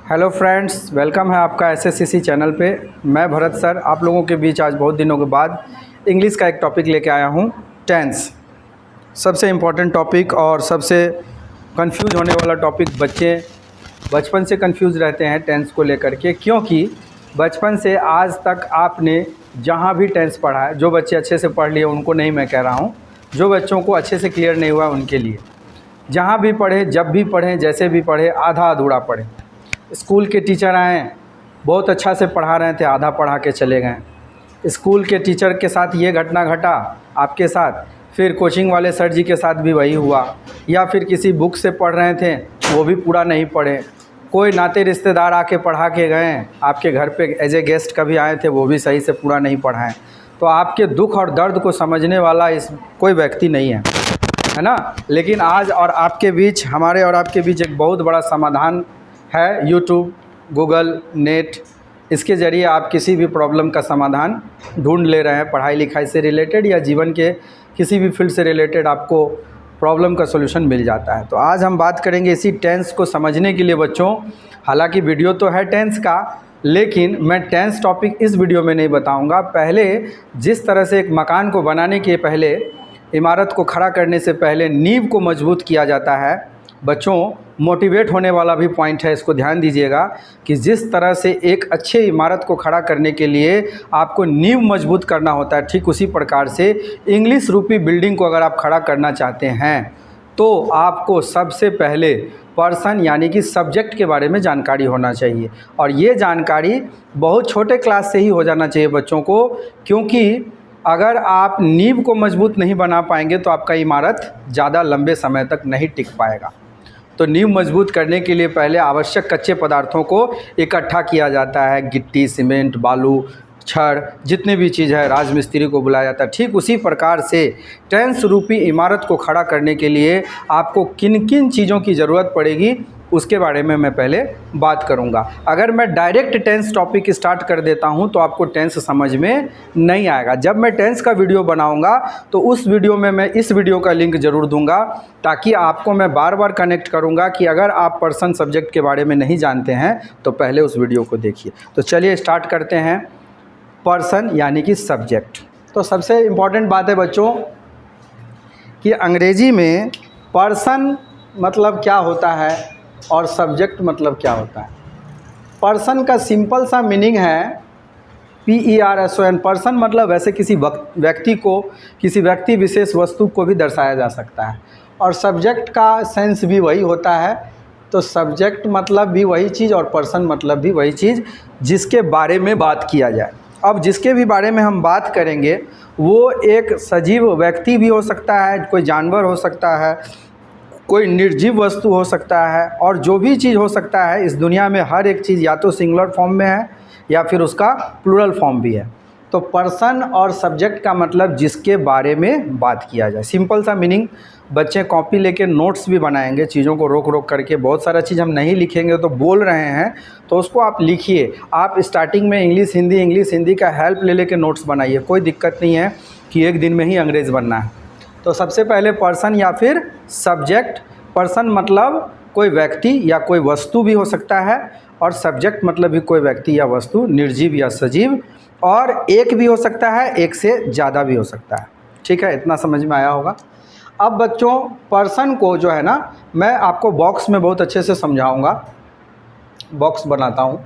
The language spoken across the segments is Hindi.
हेलो फ्रेंड्स, वेलकम है आपका एसएससीसी चैनल पे। मैं भरत सर आप लोगों के बीच आज बहुत दिनों के बाद इंग्लिश का एक टॉपिक लेके आया हूँ, टेंस। सबसे इम्पॉर्टेंट टॉपिक और सबसे कंफ्यूज होने वाला टॉपिक। बच्चे बचपन से कंफ्यूज रहते हैं टेंस को लेकर के, क्योंकि बचपन से आज तक आपने जहाँ भी टेंस पढ़ा है, जो बच्चे अच्छे से पढ़ लिए उनको नहीं मैं कह रहा हूँ, जो बच्चों को अच्छे से क्लियर नहीं हुआ उनके लिए, जहाँ भी पढ़े, जब भी पढ़ें, जैसे भी पढ़े, आधा अधूरा पढ़ें। स्कूल के टीचर आए, बहुत अच्छा से पढ़ा रहे थे, आधा पढ़ा के चले गए। स्कूल के टीचर के साथ ये घटना घटा आपके साथ, फिर कोचिंग वाले सर जी के साथ भी वही हुआ, या फिर किसी बुक से पढ़ रहे थे वो भी पूरा नहीं पढ़े। कोई नाते रिश्तेदार आके पढ़ा के गए, आपके घर पे एज ए गेस्ट कभी आए थे, वो भी सही से पूरा नहीं पढ़ाएं। तो आपके दुख और दर्द को समझने वाला इस कोई व्यक्ति नहीं है ना। लेकिन आज और आपके बीच, हमारे और आपके बीच एक बहुत बड़ा समाधान है, यूट्यूब, गूगल, नेट। इसके ज़रिए आप किसी भी प्रॉब्लम का समाधान ढूंढ ले रहे हैं, पढ़ाई लिखाई से रिलेटेड या जीवन के किसी भी फील्ड से रिलेटेड आपको प्रॉब्लम का सॉल्यूशन मिल जाता है। तो आज हम बात करेंगे इसी टेंस को समझने के लिए बच्चों। हालांकि वीडियो तो है टेंस का, लेकिन मैं टेंस टॉपिक इस वीडियो में नहीं बताऊंगा। पहले जिस तरह से एक मकान को बनाने के पहले, इमारत को खड़ा करने से पहले नींव को मजबूत किया जाता है। बच्चों, मोटिवेट होने वाला भी पॉइंट है, इसको ध्यान दीजिएगा कि जिस तरह से एक अच्छे इमारत को खड़ा करने के लिए आपको नींव मजबूत करना होता है, ठीक उसी प्रकार से इंग्लिश रूपी बिल्डिंग को अगर आप खड़ा करना चाहते हैं तो आपको सबसे पहले पर्सन यानी कि सब्जेक्ट के बारे में जानकारी होना चाहिए। और ये जानकारी बहुत छोटे क्लास से ही हो जाना चाहिए बच्चों को, क्योंकि अगर आप नींव को मजबूत नहीं बना पाएंगे तो आपका इमारत ज़्यादा लंबे समय तक नहीं टिक पाएगा। तो नींव मजबूत करने के लिए पहले आवश्यक कच्चे पदार्थों को इकट्ठा किया जाता है। गिट्टी, सीमेंट, बालू, छड़, जितने भी चीज़ है, राजमिस्त्री को बुलाया जाता है। ठीक उसी प्रकार से टेंस रूपी इमारत को खड़ा करने के लिए आपको किन किन चीज़ों की ज़रूरत पड़ेगी उसके बारे में मैं पहले बात करूंगा। अगर मैं डायरेक्ट टेंस टॉपिक स्टार्ट कर देता हूं तो आपको टेंस समझ में नहीं आएगा। जब मैं टेंस का वीडियो बनाऊंगा तो उस वीडियो में मैं इस वीडियो का लिंक ज़रूर दूंगा, ताकि आपको मैं बार बार कनेक्ट करूंगा कि अगर आप पर्सन सब्जेक्ट के बारे में नहीं जानते हैं तो पहले उस वीडियो को देखिए। तो चलिए स्टार्ट करते हैं। पर्सन यानी कि सब्जेक्ट। तो सबसे इम्पॉर्टेंट बात है बच्चों कि अंग्रेजी में पर्सन मतलब क्या होता है और सब्जेक्ट मतलब क्या होता है। पर्सन का सिंपल सा मीनिंग है PERSON। पर्सन मतलब वैसे किसी व्यक्ति को, किसी व्यक्ति विशेष वस्तु को भी दर्शाया जा सकता है। और सब्जेक्ट का सेंस भी वही होता है। तो सब्जेक्ट मतलब भी वही चीज़ और पर्सन मतलब भी वही चीज़ जिसके बारे में बात किया जाए। अब जिसके भी बारे में हम बात करेंगे वो एक सजीव व्यक्ति भी हो सकता है, कोई जानवर हो सकता है, कोई निर्जीव वस्तु हो सकता है, और जो भी चीज़ हो सकता है इस दुनिया में हर एक चीज़ या तो सिंगुलर फॉर्म में है या फिर उसका प्लूरल फॉर्म भी है। तो पर्सन और सब्जेक्ट का मतलब जिसके बारे में बात किया जाए। सिंपल सा मीनिंग। बच्चे कॉपी लेके नोट्स भी बनाएंगे, चीज़ों को रोक रोक करके। बहुत सारा चीज़ हम नहीं लिखेंगे तो बोल रहे हैं तो उसको आप लिखिए। आप स्टार्टिंग में इंग्लिश हिंदी का हेल्प ले लेके नोट्स बनाइए, कोई दिक्कत नहीं है कि एक दिन में ही अंग्रेज़ बनना है। तो सबसे पहले पर्सन या फिर सब्जेक्ट। पर्सन मतलब कोई व्यक्ति या कोई वस्तु भी हो सकता है, और सब्जेक्ट मतलब भी कोई व्यक्ति या वस्तु, निर्जीव या सजीव, और एक भी हो सकता है, एक से ज़्यादा भी हो सकता है। ठीक है, इतना समझ में आया होगा। अब बच्चों, पर्सन को जो है ना, मैं आपको बॉक्स में बहुत अच्छे से समझाऊंगा। बॉक्स बनाता हूँ।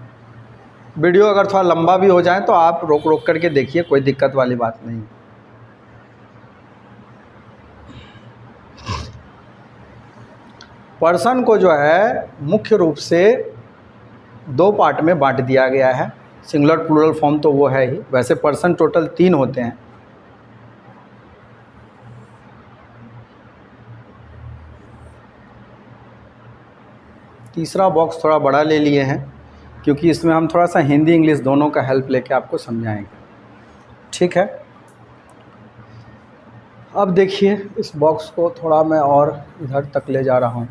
वीडियो अगर थोड़ा लंबा भी हो जाए तो आप रोक रोक करके देखिए, कोई दिक्कत वाली बात नहीं। पर्सन को जो है मुख्य रूप से दो पार्ट में बांट दिया गया है। सिंगुलर प्लूरल फॉर्म तो वो है ही, वैसे पर्सन टोटल 3 होते हैं। तीसरा बॉक्स थोड़ा बड़ा ले लिए हैं क्योंकि इसमें हम थोड़ा सा हिंदी इंग्लिश दोनों का हेल्प लेके आपको समझाएंगे। ठीक है, अब देखिए इस बॉक्स को थोड़ा मैं और इधर तक ले जा रहा हूँ।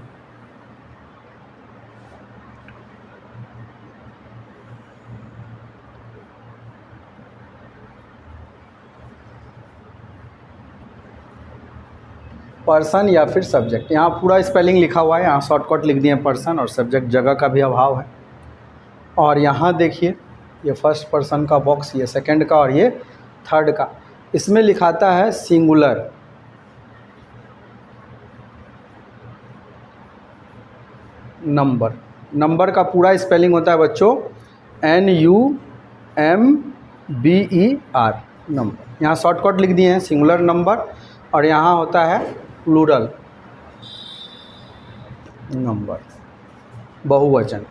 पर्सन या फिर सब्जेक्ट, यहाँ पूरा स्पेलिंग लिखा हुआ है, यहाँ शॉर्टकट लिख दिए पर्सन, और सब्जेक्ट जगह का भी अभाव है। और यहाँ देखिए ये फर्स्ट पर्सन का बॉक्स, ये सेकंड का और ये थर्ड का, इसमें लिखाता है सिंगुलर। नंबर, नंबर का पूरा स्पेलिंग होता है बच्चों NUMBER, नंबर। यहाँ शॉर्टकट लिख दिए हैं सिंगुलर नंबर, और यहाँ होता है प्लूरल नंबर, बहुवचन।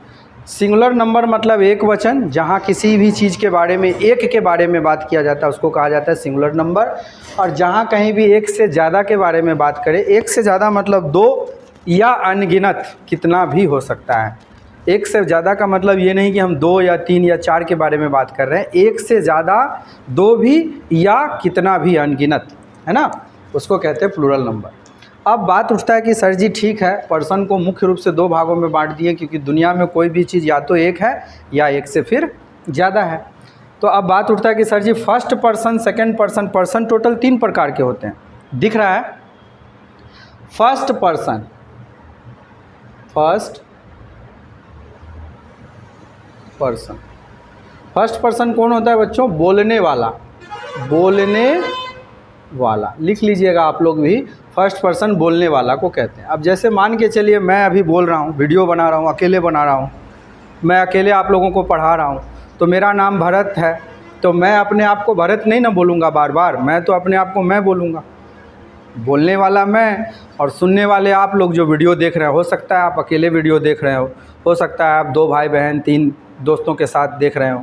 सिंगुलर नंबर मतलब एक वचन, जहाँ किसी भी चीज़ के बारे में एक के बारे में बात किया जाता है उसको कहा जाता है सिंगुलर नंबर। और जहाँ कहीं भी एक से ज़्यादा के बारे में बात करें, एक से ज़्यादा मतलब दो या अनगिनत, कितना भी हो सकता है। एक से ज़्यादा का मतलब ये नहीं कि हम 2 या 3 या 4 के बारे में बात कर रहे हैं, एक से ज़्यादा, दो भी या कितना भी अनगिनत, है ना, उसको कहते हैं प्लूरल नंबर। अब बात उठता है कि सर जी ठीक है, पर्सन को मुख्य रूप से दो भागों में बांट दिए, क्योंकि दुनिया में कोई भी चीज़ या तो एक है या एक से फिर ज़्यादा है। तो अब बात उठता है कि sir ji first person, second person, person total 3 प्रकार के होते हैं, दिख रहा है। First person, first person, first person कौन होता है बच्चों? बोलने वाला, बोलने वाला, लिख लीजिएगा आप लोग भी, फर्स्ट पर्सन बोलने वाला को कहते हैं। अब जैसे मान के चलिए मैं अभी बोल रहा हूँ, वीडियो बना रहा हूँ, अकेले बना रहा हूँ, मैं अकेले आप लोगों को पढ़ा रहा हूँ, तो मेरा नाम भरत है, तो मैं अपने आप को भरत नहीं ना बोलूँगा बार बार, मैं तो अपने आप को मैं बोलूँगा। बोलने वाला मैं, और सुनने वाले आप लोग जो वीडियो देख रहे हैं। हो सकता है आप अकेले वीडियो देख रहे हो सकता है आप 2 भाई बहन 3 दोस्तों के साथ देख रहे हो,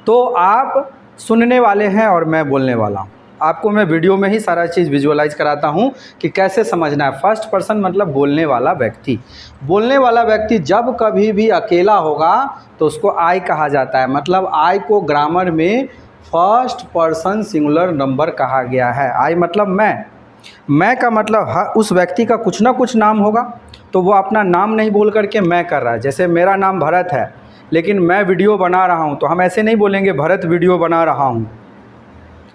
तो आप सुनने वाले हैं और मैं बोलने वाला हूँ। आपको मैं वीडियो में ही सारा चीज़ विजुअलाइज कराता हूँ कि कैसे समझना है। फर्स्ट पर्सन मतलब बोलने वाला व्यक्ति। बोलने वाला व्यक्ति जब कभी भी अकेला होगा तो उसको आई कहा जाता है, मतलब आई को ग्रामर में फर्स्ट पर्सन सिंगुलर नंबर कहा गया है। आई मतलब मैं का मतलब उस व्यक्ति का कुछ ना कुछ नाम होगा, तो वो अपना नाम नहीं बोल करके मैं कर रहा है। जैसे मेरा नाम भरत है, लेकिन मैं वीडियो बना रहा हूँ, तो हम ऐसे नहीं बोलेंगे भरत वीडियो बना रहा हूँ,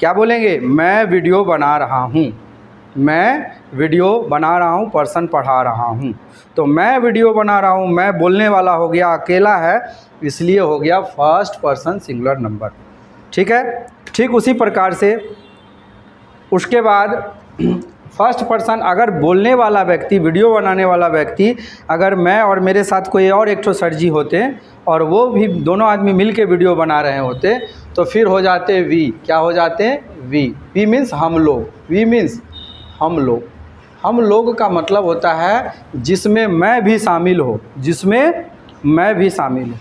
क्या बोलेंगे? मैं वीडियो बना रहा हूँ, मैं वीडियो बना रहा हूँ, पर्सन पढ़ा रहा हूँ। तो मैं वीडियो बना रहा हूँ, मैं बोलने वाला हो गया, अकेला है इसलिए हो गया फर्स्ट पर्सन सिंगुलर नंबर। ठीक है, ठीक उसी प्रकार से उसके बाद फर्स्ट पर्सन, अगर बोलने वाला व्यक्ति, वीडियो बनाने वाला व्यक्ति, अगर मैं और मेरे साथ कोई और एक ठो सर जी होते और वो भी दोनों आदमी मिल के वीडियो बना रहे होते, तो फिर हो जाते वी। क्या हो जाते हैं? वी मीन्स हम लोग, वी मीन्स हम लोग। हम लोग का मतलब होता है जिसमें मैं भी शामिल हो, जिसमें मैं भी शामिल हूँ।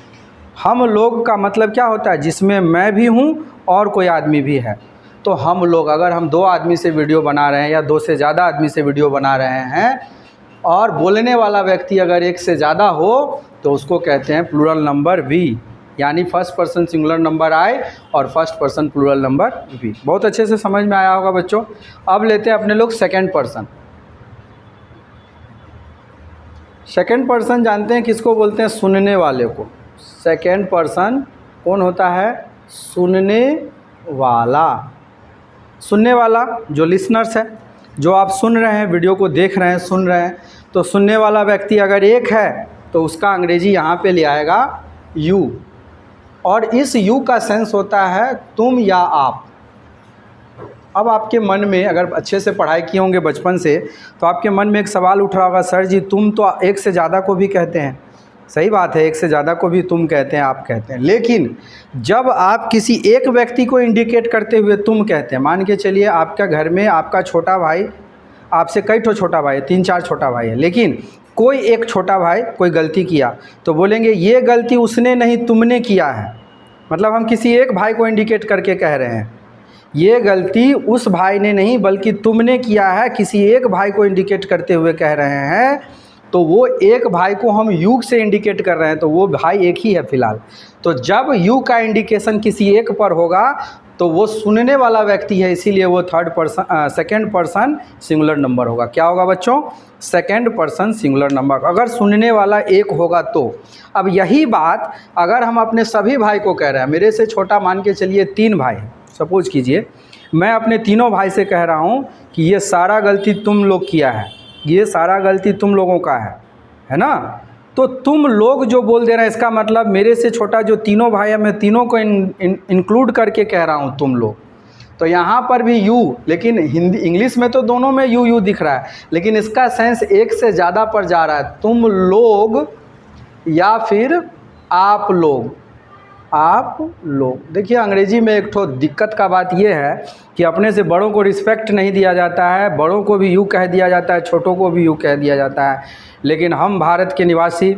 हम लोग का मतलब क्या होता है? जिसमें मैं भी हूँ और कोई आदमी भी है। तो हम लोग, अगर हम 2 आदमी से वीडियो बना रहे हैं या 2 से ज़्यादा आदमी से वीडियो बना रहे हैं, और बोलने वाला व्यक्ति अगर 1 से ज़्यादा हो, तो उसको कहते हैं प्लूरल नंबर वी, यानी first person singular number I और first person plural number we. बहुत अच्छे से समझ में आया होगा बच्चों। अब लेते हैं अपने लोग सेकंड पर्सन। सेकंड पर्सन जानते हैं किसको बोलते हैं? सुनने वाले को। सेकंड पर्सन कौन होता है? सुनने वाला। सुनने वाला जो लिसनर्स है, जो आप सुन रहे हैं, वीडियो को देख रहे हैं, सुन रहे हैं, तो सुनने वाला व्यक्ति अगर एक है तो उसका अंग्रेजी यहाँ पे ले आएगा यू, और इस यू का सेंस होता है तुम या आप। अब आपके मन में, अगर अच्छे से पढ़ाई किए होंगे बचपन से, तो आपके मन में एक सवाल उठ रहा होगा, सर जी तुम तो 1 से ज़्यादा को भी कहते हैं। सही बात है, 1 से ज़्यादा को भी तुम कहते हैं, आप कहते हैं, लेकिन जब आप किसी एक व्यक्ति को इंडिकेट करते हुए तुम कहते हैं, मान के चलिए आपका घर में आपका छोटा भाई, आपसे कई ठो छोटा भाई है, 3-4 छोटा भाई है, लेकिन कोई एक छोटा भाई कोई गलती किया, तो बोलेंगे ये गलती उसने नहीं तुमने किया है। मतलब हम किसी एक भाई को इंडिकेट करके कह रहे हैं, ये गलती उस भाई ने नहीं बल्कि तुमने किया है। किसी एक भाई को इंडिकेट करते हुए कह रहे हैं, तो वो एक भाई को हम यू से इंडिकेट कर रहे हैं, तो वो भाई एक ही है फ़िलहाल। तो जब यू का इंडिकेशन किसी एक पर होगा तो वो सुनने वाला व्यक्ति है, इसीलिए वो सेकंड पर्सन सिंगुलर नंबर होगा। क्या होगा बच्चों? सेकंड पर्सन सिंगुलर नंबर, अगर सुनने वाला एक होगा तो। अब यही बात अगर हम अपने सभी भाई को कह रहे हैं, मेरे से छोटा मान के चलिए 3 भाई हैं, सपोज कीजिए मैं अपने तीनों भाई से कह रहा हूँ कि ये सारा गलती तुम लोग किया है, ये सारा गलती तुम लोगों का है ना। तो तुम लोग जो बोल दे रहे हैं, इसका मतलब मेरे से छोटा जो तीनों भाई हैं, मैं तीनों को इंक्लूड करके कह रहा हूँ तुम लोग। तो यहाँ पर भी यू, लेकिन हिंदी इंग्लिश में तो दोनों में यू यू दिख रहा है, लेकिन इसका सेंस एक से ज़्यादा पर जा रहा है। तुम लोग या फिर आप लोग, आप लोग। देखिए अंग्रेजी में एक ठो दिक्कत का बात यह है कि अपने से बड़ों को रिस्पेक्ट नहीं दिया जाता है, बड़ों को भी यू कह दिया जाता है, छोटों को भी यू कह दिया जाता है। लेकिन हम भारत के निवासी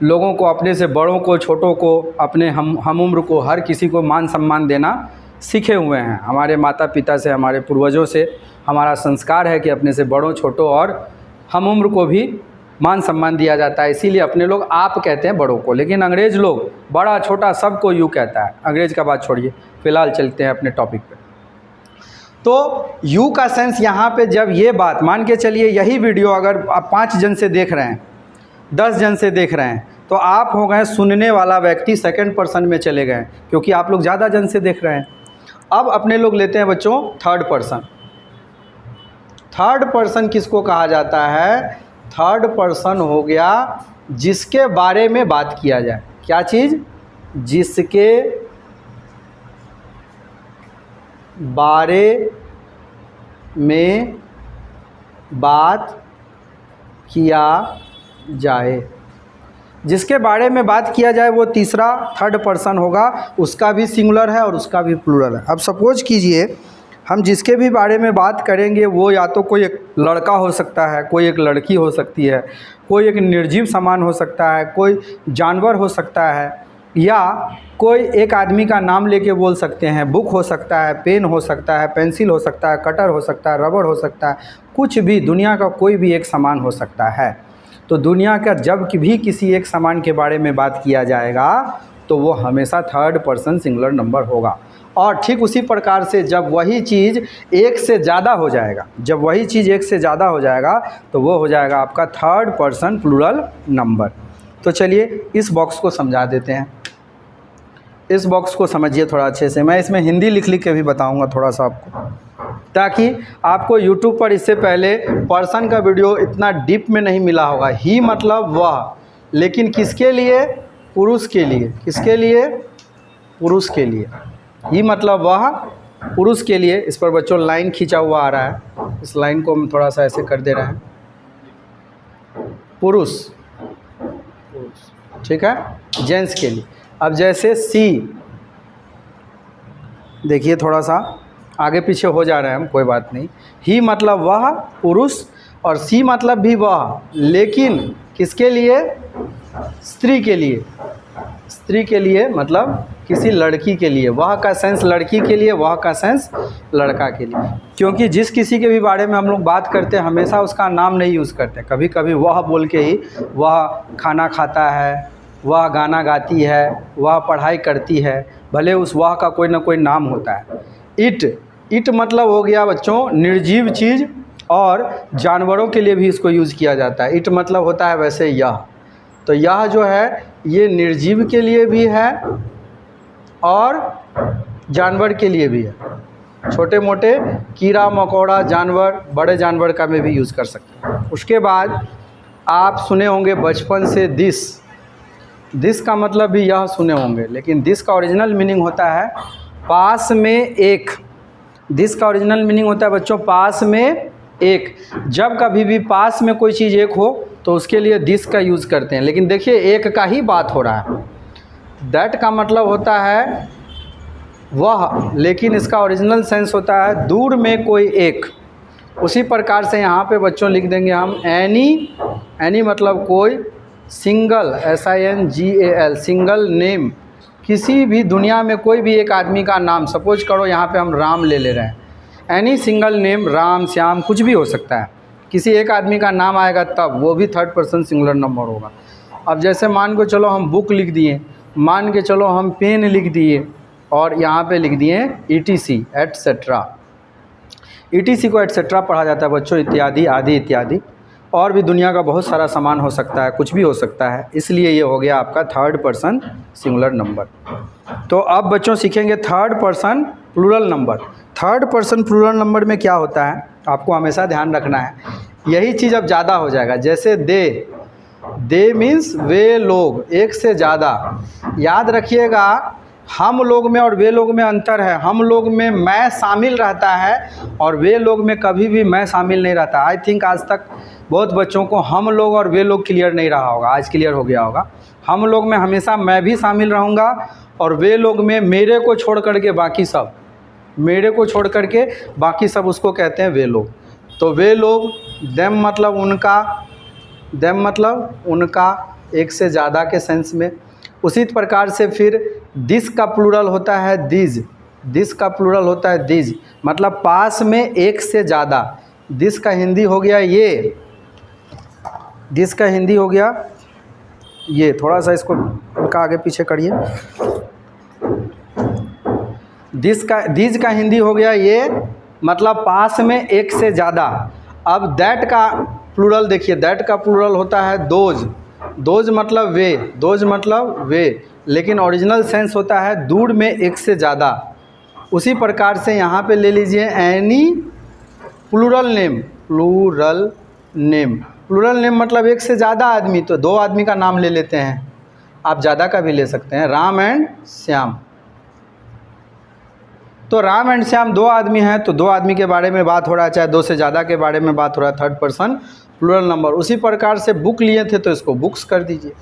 लोगों को अपने से बड़ों को, छोटों को, अपने हम उम्र को, हर किसी को मान सम्मान देना सीखे हुए हैं। हमारे माता पिता से, हमारे पूर्वजों से हमारा संस्कार है कि अपने से बड़ों, छोटों और हम उम्र को भी मान सम्मान दिया जाता है। इसीलिए अपने लोग आप कहते हैं बड़ों को, लेकिन अंग्रेज़ लोग बड़ा छोटा सबको यू कहता है। अंग्रेज़ का बात छोड़िए, फ़िलहाल चलते हैं अपने टॉपिक पे। तो यू का सेंस यहाँ पे, जब ये बात मान के चलिए, यही वीडियो अगर आप 5 जन से देख रहे हैं, 10 जन से देख रहे हैं, तो आप हो गए सुनने वाला व्यक्ति, सेकंड पर्सन में चले गए, क्योंकि आप लोग ज़्यादा जन से देख रहे हैं। अब अपने लोग लेते हैं बच्चों थर्ड पर्सन। थर्ड पर्सन किसको कहा जाता है? थर्ड पर्सन हो गया जिसके बारे में बात किया जाए। क्या चीज़? जिसके बारे में बात किया जाए। जिसके बारे में बात किया जाए वो तीसरा थर्ड पर्सन होगा। उसका भी सिंगुलर है और उसका भी प्लूरल है। अब सपोज कीजिए हम जिसके भी बारे में बात करेंगे वो या तो कोई एक लड़का हो सकता है, कोई एक लड़की हो सकती है, कोई एक निर्जीव सामान हो सकता है, कोई जानवर हो सकता है, या कोई एक आदमी का नाम लेके बोल सकते हैं। बुक हो सकता है, पेन हो सकता है, पेंसिल हो सकता है, कटर हो सकता है, रबड़ हो सकता है, कुछ भी, दुनिया का कोई भी एक सामान हो सकता है। तो दुनिया का जब भी किसी एक सामान के बारे में बात किया जाएगा तो वो हमेशा थर्ड पर्सन सिंगुलर नंबर होगा। और ठीक उसी प्रकार से जब वही चीज़ एक से ज़्यादा हो जाएगा, जब वही चीज़ एक से ज़्यादा हो जाएगा तो वो हो जाएगा आपका थर्ड पर्सन प्लूरल नंबर। तो चलिए इस बॉक्स को समझा देते हैं। इस बॉक्स को समझिए थोड़ा अच्छे से। मैं इसमें हिंदी लिख के भी बताऊंगा थोड़ा सा आपको, ताकि आपको YouTube पर इससे पहले पर्सन का वीडियो इतना डीप में नहीं मिला होगा। ही मतलब वह, लेकिन किसके लिए? पुरुष के लिए। किसके लिए? पुरुष के लिए। ही मतलब वह, पुरुष के लिए। इस पर बच्चों लाइन खींचा हुआ आ रहा है, इस लाइन को हम थोड़ा सा ऐसे कर दे रहे हैं। पुरुष, ठीक है, जेंट्स के लिए। अब जैसे सी, देखिए थोड़ा सा आगे पीछे हो जा रहे हैं हम, कोई बात नहीं। ही मतलब वह, पुरुष, और सी मतलब भी वह, लेकिन किसके लिए? स्त्री के लिए। स्त्री के लिए मतलब किसी लड़की के लिए। वह का सेंस लड़की के लिए, वह का सेंस लड़का के लिए। क्योंकि जिस किसी के भी बारे में हम लोग बात करते हैं हमेशा उसका नाम नहीं यूज़ करते। कभी कभी वह बोल के ही, वह खाना खाता है, वह गाना गाती है, वह पढ़ाई करती है, भले उस वह का कोई ना कोई नाम होता है। इट मतलब हो गया बच्चों निर्जीव चीज़, और जानवरों के लिए भी इसको यूज़ किया जाता है। इट मतलब होता है वैसे यह। तो यह जो है ये निर्जीव के लिए भी है और जानवर के लिए भी है। छोटे मोटे कीड़ा मकोड़ा जानवर, बड़े जानवर का में भी यूज़ कर सकते हैं। उसके बाद आप सुने होंगे बचपन से दिस। दिस का मतलब भी यह सुने होंगे, लेकिन दिस का ओरिजिनल मीनिंग होता है पास में एक। दिस का ओरिजिनल मीनिंग होता है बच्चों पास में एक। जब कभी भी पास में कोई चीज़ एक हो तो उसके लिए दिस का यूज़ करते हैं। लेकिन देखिए एक का ही बात हो रहा है। दैट का मतलब होता है वह, लेकिन इसका ओरिजिनल सेंस होता है दूर में कोई एक। उसी प्रकार से यहाँ पे बच्चों लिख देंगे हम एनी। एनी मतलब कोई, सिंगल, SINGAL, सिंगल नेम। किसी भी दुनिया में कोई भी एक आदमी का नाम, सपोज करो यहाँ पे हम राम ले रहे हैं। Any single name, Ram, Shyam, कुछ भी हो सकता है। किसी एक आदमी का नाम आएगा तब वो भी थर्ड पर्सन सिंगुलर नंबर होगा। अब जैसे मान के चलो हम बुक लिख दिए, मान के चलो हम पेन लिख दिए, और यहाँ पे लिख दिए ETC एटसेट्रा। ETC को एटसेट्रा पढ़ा जाता है बच्चों, इत्यादि, आदि इत्यादि। और भी दुनिया का बहुत सारा सामान हो सकता है, कुछ भी हो सकता है। इसलिए ये हो गया आपका थर्ड पर्सन सिंगुलर नंबर। तो अब बच्चों सीखेंगे third person plural number. Third person plural number में क्या होता है आपको हमेशा ध्यान रखना है। यही चीज़ अब ज़्यादा हो जाएगा। जैसे दे, दे मीन्स वे लोग, एक से ज़्यादा। याद रखिएगा, हम लोग में और वे लोग में अंतर है। हम लोग में मैं शामिल रहता है और वे लोग में कभी भी मैं शामिल नहीं रहता। आई थिंक आज तक बहुत बच्चों को हम लोग और वे लोग क्लियर नहीं रहा होगा, आज क्लियर हो गया होगा। हम लोग में हमेशा मैं भी शामिल रहूँगा और वे लोग में मेरे को छोड़ करके बाकी सब, मेरे को छोड़ करके बाकी सब उसको कहते हैं वे लोग। तो वे लोग, देम मतलब उनका, देम मतलब उनका, एक से ज़्यादा के सेंस में। उसी प्रकार से फिर दिस का प्लूरल होता है दिज, दिस का प्लूरल होता है दिज, मतलब पास में एक से ज़्यादा। दिस का हिंदी हो गया ये, दिस का हिंदी हो गया ये। थोड़ा सा इसको उनका आगे पीछे करिए। दिस का हिंदी हो गया ये, मतलब पास में एक से ज़्यादा। अब दैट का प्लूरल देखिए, दैट का प्लूरल होता है दोज, दोज मतलब वे, दोज मतलब वे, लेकिन ओरिजिनल सेंस होता है दूर में एक से ज़्यादा। उसी प्रकार से यहाँ पे ले लीजिए any plural name, plural name, plural name मतलब एक से ज़्यादा आदमी, तो दो आदमी का नाम ले लेते हैं, आप ज़्यादा का भी ले सकते हैं, राम एंड श्याम। तो राम एंड श्याम दो आदमी हैं, तो दो आदमी के बारे में बात हो रहा है, चाहे दो से ज़्यादा के बारे में बात हो रहा है, थर्ड पर्सन प्लूरल नंबर। उसी प्रकार से बुक लिए थे तो इसको बुक्स कर dीजिए,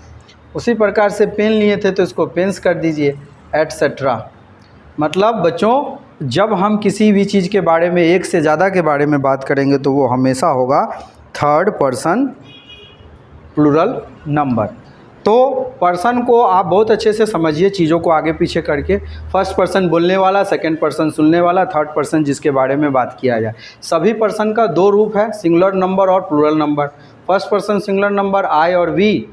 उसी प्रकार से पेन लिए थे तो इसको पेन्स कर दीजिए, एटसेट्रा। मतलब बच्चों, जब हम किसी भी चीज़ के बारे में एक से ज़्यादा के बारे में बात करेंगे तो वो हमेशा होगा थर्ड पर्सन प्लूरल नंबर। तो पर्सन को आप बहुत अच्छे से समझिए, चीज़ों को आगे पीछे करके। फर्स्ट पर्सन बोलने वाला, सेकंड पर्सन सुनने वाला, थर्ड पर्सन जिसके बारे में बात किया जाए। सभी पर्सन का दो रूप है, सिंगुलर नंबर और plural number. First person singular number I और वी,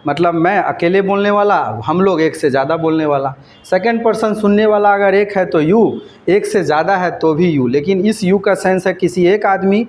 मतलब मैं अकेले बोलने वाला, हम लोग एक से ज़्यादा बोलने वाला। सेकंड पर्सन सुनने वाला अगर एक है तो यू, एक से ज़्यादा है तो भी यू, लेकिन इस यू का सेंस है किसी एक आदमी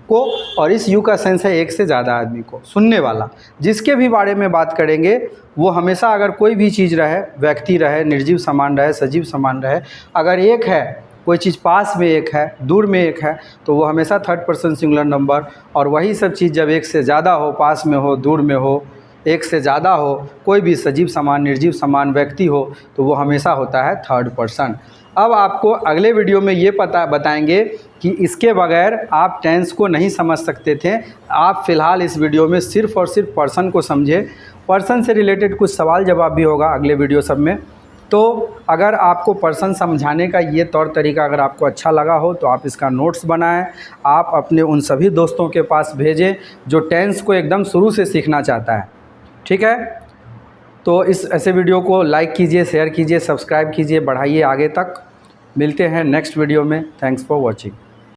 को और इस यू का सेंस है एक से ज़्यादा आदमी को। सुनने वाला जिसके भी बारे में बात करेंगे वो हमेशा, अगर कोई भी चीज़ रहे, व्यक्ति रहे, निर्जीव समान रहे, सजीव समान रहे, अगर एक है कोई चीज़, पास में एक है, दूर में एक है, तो वो हमेशा थर्ड पर्सन सिंगुलर नंबर। और वही सब चीज़ जब एक से ज़्यादा हो, पास में हो, दूर में हो, एक से ज़्यादा हो, कोई भी सजीव समान, निर्जीव समान व्यक्ति हो, तो वो हमेशा होता है थर्ड पर्सन। अब आपको अगले वीडियो में ये बताएंगे कि इसके बगैर आप टेंस को नहीं समझ सकते थे। आप फ़िलहाल इस वीडियो में सिर्फ़ और सिर्फ पर्सन को समझे। पर्सन से रिलेटेड कुछ सवाल जवाब भी होगा अगले वीडियो सब में। तो अगर आपको पर्सन समझाने का ये तौर तरीका अगर आपको अच्छा लगा हो तो आप इसका नोट्स बनाएं, आप अपने उन सभी दोस्तों के पास भेजें जो टेंस को एकदम शुरू से सीखना चाहता है। ठीक है, तो इस ऐसे वीडियो को लाइक कीजिए, शेयर कीजिए, सब्सक्राइब कीजिए, बढ़ाइए आगे तक। मिलते हैं नेक्स्ट वीडियो में। Thanks for watching.